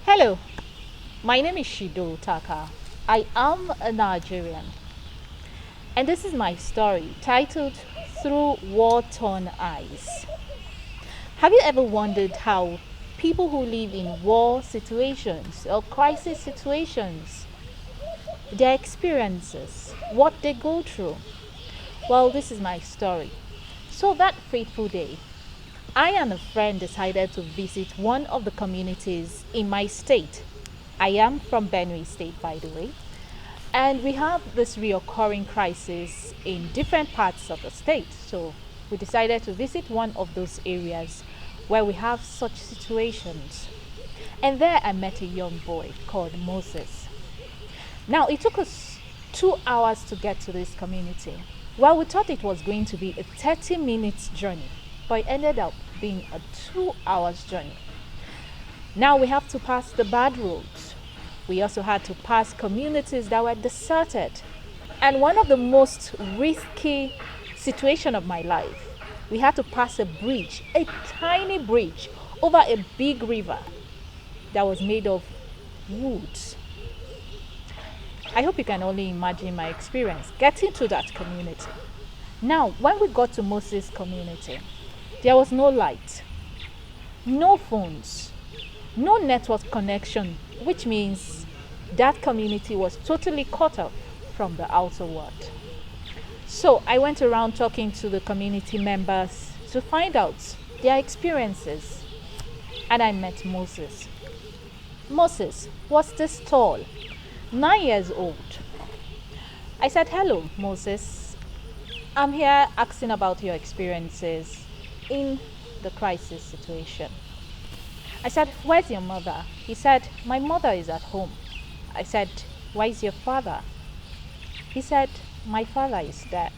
Hello, my name is Shidoo Tarkaa. I am a Nigerian, and this is my story titled Through War Torn Eyes. Have you ever wondered how people who live in war situations or crisis situations, their experiences, what they go through? Well, this is my story. So, that fateful day, I and a friend decided to visit one of the communities in my state. I am from Benue State, by the way, and we have this reoccurring crisis in different parts of the state. So we decided to visit one of those areas where we have such situations. And there I met a young boy called Moses. Now it took us 2 hours to get to this community. Well, we thought it was going to be a 30 minutes journey, but it ended up being a 2 hours journey. Now we have to pass the bad roads. We also had to pass communities that were deserted. And one of the most risky situation of my life, we had to pass a bridge, a tiny bridge over a big river that was made of woods. I hope you can only imagine my experience getting to that community. Now, when we got to Moses' community, there was no light, no phones, no network connection, which means that community was totally cut off from the outer world. So I went around talking to the community members to find out their experiences, and I met Moses. Moses was this tall, 9 years old. I said, "Hello, Moses. I'm here asking about your experiences in the crisis situation." I said, "Where's your mother?" He said, "My mother is at home." I said, "Where's your father?" He said, "My father is dead."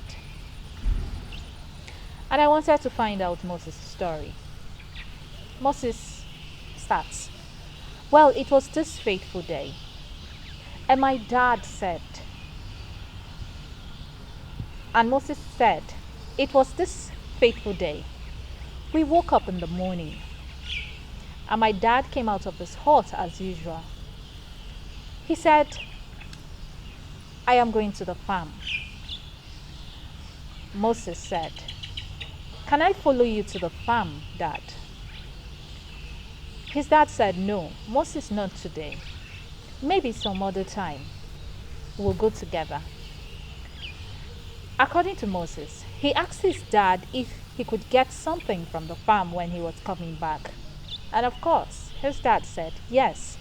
And I wanted to find out Moses' story. Moses starts, "Well, it was this fateful day. And my dad said," and Moses said, "It was this fateful day. We woke up in the morning, and my dad came out of his hut as usual. He said, 'I am going to the farm.' Moses said, 'Can I follow you to the farm, Dad?' His dad said, 'No, Moses, not today. Maybe some other time. We'll go together.' According to Moses, he asked his dad if he could get something from the farm when he was coming back. And of course, his dad said yes.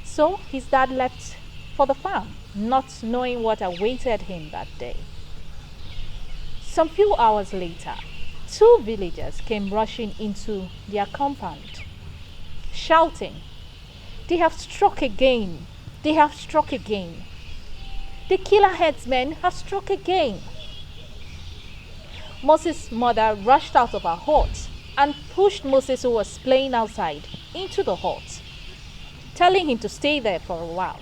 So his dad left for the farm, not knowing what awaited him that day. Some few hours later, two villagers came rushing into their compound, shouting, 'They have struck again! They have struck again! The killer headsmen have struck again!' Moses' mother rushed out of her hut and pushed Moses, who was playing outside, into the hut, telling him to stay there for a while.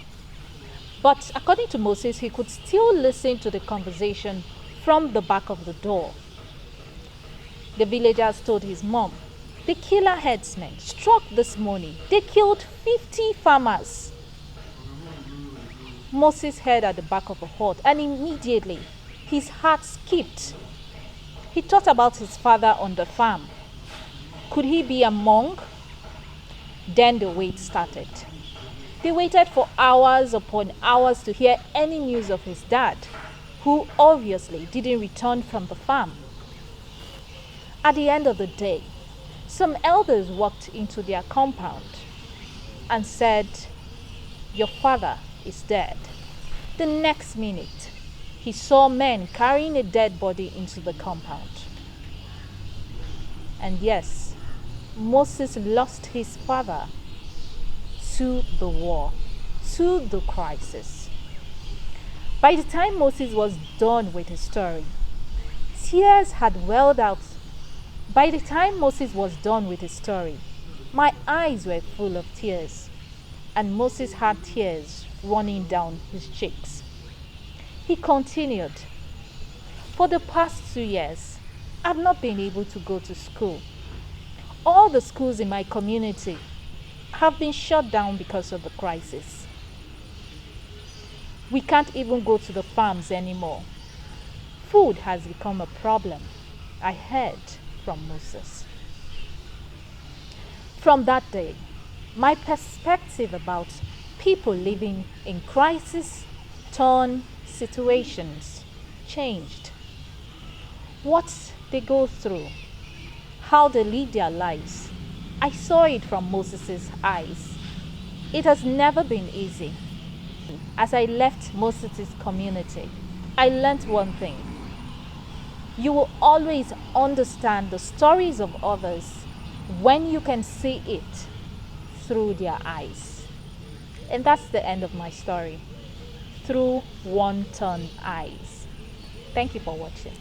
But according to Moses, he could still listen to the conversation from the back of the door. The villagers told his mom, 'The killer headsmen struck this morning. They killed 50 farmers.' Moses heard at the back of the hut, and immediately his heart skipped. He thought about his father on the farm. Could he be among? Then the wait started. They waited for hours upon hours to hear any news of his dad, who obviously didn't return from the farm. At the end of the day, some elders walked into their compound and said, 'Your father is dead.' The next minute, he saw men carrying a dead body into the compound. And yes, Moses lost his father to the war, to the crisis. By the time Moses was done with his story, tears had welled out. By the time Moses was done with his story, my eyes were full of tears, and Moses had tears running down his cheeks. He continued, 'For the past 2 years, I've not been able to go to school. All the schools in my community have been shut down because of the crisis. We can't even go to the farms anymore. Food has become a problem, I heard from Moses. From that day, my perspective about people living in crisis torn situations changed. What they go through, how they live their lives. I saw it from Moses' eyes. It has never been easy. As I left Moses' community, I learned one thing. You will always understand the stories of others when you can see it through their eyes. And that's the end of my story. Through one-ton eyes. Thank you for watching.